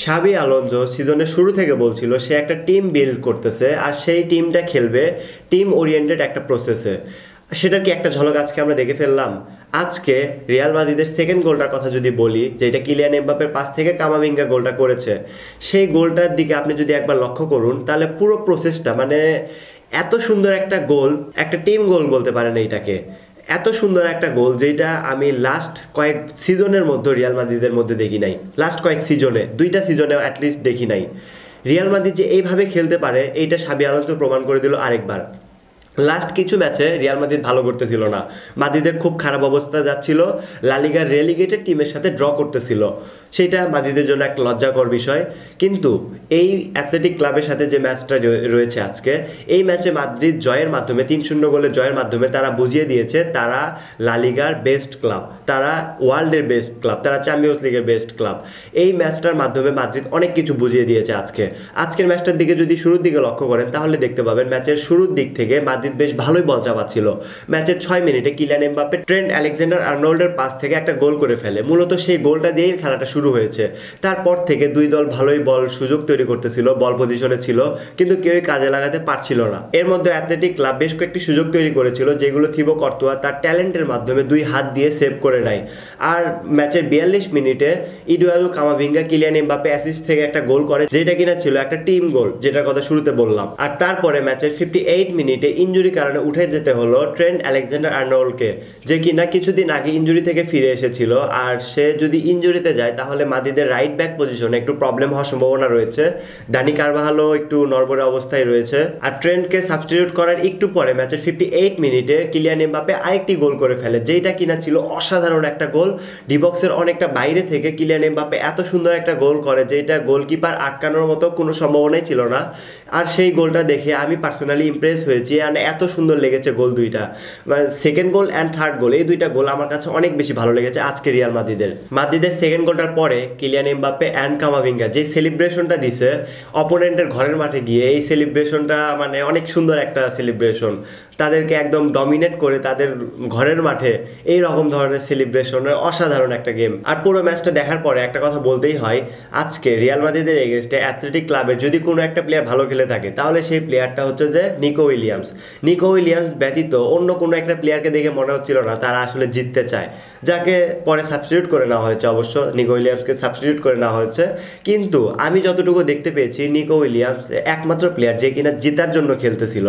শাবি Alonso সিজনের শুরু থেকে বলছিল সে একটা টিম বিল্ড করতেছে আর সেই টিমটা খেলবে টিম ওরিয়েন্টেড একটা প্রসেসে। সেটার কি একটা ঝলক আজকে আমরা দেখে ফেললাম। আজকে রিয়াল মাদ্রিদের সেকেন্ড গোলটার কথা যদি বলি, যেটা কিলিয়ান এমবাপ্পের পাস থেকে কামাভিঙ্গা গোলটা করেছে, সেই গোলটার দিকে আপনি যদি একবার লক্ষ্য করুন তাহলে পুরো প্রসেসটা মানে এত সুন্দর একটা গোল, একটা টিম গোল বলতে পারেন এইটাকে। এত সুন্দর একটা গোল যেটা আমি লাস্ট কয়েক সিজনের মধ্যে রিয়াল মাদ্রিদের মধ্যে দেখি নাই, লাস্ট কয়েক সিজনে, দুইটা সিজনে অ্যাটলিস্ট দেখি নাই। রিয়াল মাদ্রিদ যে এইভাবে খেলতে পারে এইটা শাবি আলোনসো প্রমাণ করে দিল আরেকবার। লাস্ট কিছু ম্যাচে রিয়াল মাদ্রিদ ভালো করতেছিল না, মাদ্রিদের খুব খারাপ অবস্থা যাচ্ছিল, লা লিগার রেলিগেটেড টিমের সাথে ড্র করতেছিল, সেটা মাদ্রিদের জন্য একটা লজ্জাকর বিষয়। কিন্তু এই অ্যাথলেটিক ক্লাবের সাথে যে ম্যাচটা রয়েছে আজকে, এই ম্যাচে মাদ্রিদ জয়ের মাধ্যমে ৩-০ গোলের জয়ের মাধ্যমে তারা বুঝিয়ে দিয়েছে তারা লা লিগার বেস্ট ক্লাব, তারা ওয়ার্ল্ডের বেস্ট ক্লাব, তারা চ্যাম্পিয়ন্স লিগের বেস্ট ক্লাব। এই ম্যাচটার মাধ্যমে মাদ্রিদ অনেক কিছু বুঝিয়ে দিয়েছে আজকের ম্যাচটার দিকে যদি শুরুর দিকে লক্ষ্য করেন তাহলে দেখতে পাবেন ম্যাচের শুরুর দিক থেকে মাদ্রিদ বেশ ভালোই বল চাপাচ্ছিল। ম্যাচের ৬ মিনিটে কিলিয়ান এমবাপ্পে ট্রেন্ট আলেকজান্ডার আর্নল্ডের পাস থেকে একটা গোল করে ফেলে, মূলত সেই গোলটা দিয়েই খেলাটা শুরু হয়েছে। তারপর থেকে দুই দল ভালোই বল সুযোগ তৈরি করতেছিল, বল পজিশনে ছিল, কিন্তু কেউই কাজে লাগাতে পারছিল না। এর মধ্যে অ্যাথলেটিক ক্লাব বেশ কয়েকটি সুযোগ তৈরি করেছিল যেগুলো থিবো কর্তোয়া তার ট্যালেন্টের মাধ্যমে দুই হাত দিয়ে সেভ করে নেয়। আর ম্যাচের ৪২ মিনিটে ইডুয়ার্দো কামাভিঙ্গা কিলিয়ান এমবাপ্পে অ্যাসিস্ট থেকে একটা গোল করে, যেটা কিনা ছিল একটা টিম গোল, যেটার কথা শুরুতে বললাম। আর তারপরে ম্যাচের 58 মিনিটে ইনজুরি কারণে উঠে যেতে হলো ট্রেন্ট আলেকজান্ডার আর্নল্ডকে, যে কিনা কিছুদিন আগে ইনজুরি থেকে ফিরে এসেছিল। আর সে যদি ইনজুরিতে যায় তাহলে মাদ্রিদের রাইট ব্যাক পজিশনে একটু প্রবলেম হওয়ার সম্ভাবনা রয়েছে। দানি কারভাহালও একটু নড়বড়ে অবস্থায় রয়েছে। আর ট্রেন্টকে সাবস্টিটিউট করার একটু পরে ম্যাচের 58 মিনিটে কিলিয়ান এমবাপ্পে আরেকটি গোল করে ফেলে, যেটা কিনা ছিল অসাধারণ একটা গোল। ডিবক্সের অনেকটা বাইরে থেকে কিলিয়ান এমবাপ্পে এত সুন্দর একটা গোল করে যেটা গোলকিপার আটকানোর মতো কোনো সম্ভাবনাই ছিল না। আর সেই গোলটা দেখে আমি পার্সোনালি ইমপ্রেস হয়েছি, আর এত সুন্দর লেগেছে গোল দুইটা, মানে সেকেন্ড গোল অ্যান্ড থার্ড গোল, এই দুইটা গোল আমার কাছে অনেক বেশি ভালো লেগেছে আজকে রিয়াল মাদ্রিদের সেকেন্ড গোলটার পরে কিলিয়ান এমবাপ্পে অ্যান্ড কামাভিঙ্গা যে সেলিব্রেশনটা দিছে অপোনেন্টের ঘরের মাঠে গিয়ে, এই সেলিব্রেশনটা মানে অনেক সুন্দর একটা সেলিব্রেশন। তাদেরকে একদম ডমিনেট করে তাদের ঘরের মাঠে এই রকম ধরনের সেলিব্রেশনের অসাধারণ একটা গেম। আর পুরো ম্যাচটা দেখার পরে একটা কথা বলতেই হয়, আজকে রিয়াল মাদ্রিদের এগেইনস্টে অ্যাথলেটিক ক্লাবের যদি কোনো একটা প্লেয়ার ভালো খেলে থাকে তাহলে সেই প্লেয়ারটা হচ্ছে যে নিকো উইলিয়ামস ব্যতীত অন্য কোনো একটা প্লেয়ারকে দেখে মনে হচ্ছিল না তারা আসলে জিততে চায়, যাকে পরে সাবস্টিটিউট করে নেওয়া হয়েছে। অবশ্য নিকো উইলিয়ামসকে সাবস্টিটিউট করে নেওয়া হয়েছে, কিন্তু আমি যতটুকু দেখতে পেয়েছি নিকো উইলিয়ামস একমাত্র প্লেয়ার যে কিনা জেতার জন্য খেলতেছিল।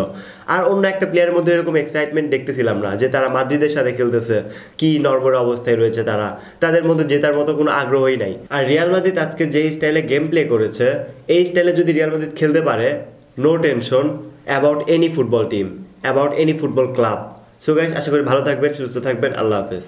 আর অন্য একটা প্লেয়ারের মধ্যে এরকম এক্সাইটমেন্ট দেখতেছিলাম না যে তারা মাদ্রিদের সাথে খেলতেছে, কি নড়বড়ে অবস্থায় রয়েছে তারা, তাদের মধ্যে জেতার মতো কোনো আগ্রহই নাই। আর রিয়াল মাদ্রিদ আজকে যে স্টাইলে গেম প্লে করেছে, এই স্টাইলে যদি রিয়াল মাদ্রিদ খেলতে পারে, no tension about any football team, about any football club. So guys, আশা করি ভালো থাকবেন, সুস্থ থাকবেন, আল্লাহ হাফেজ।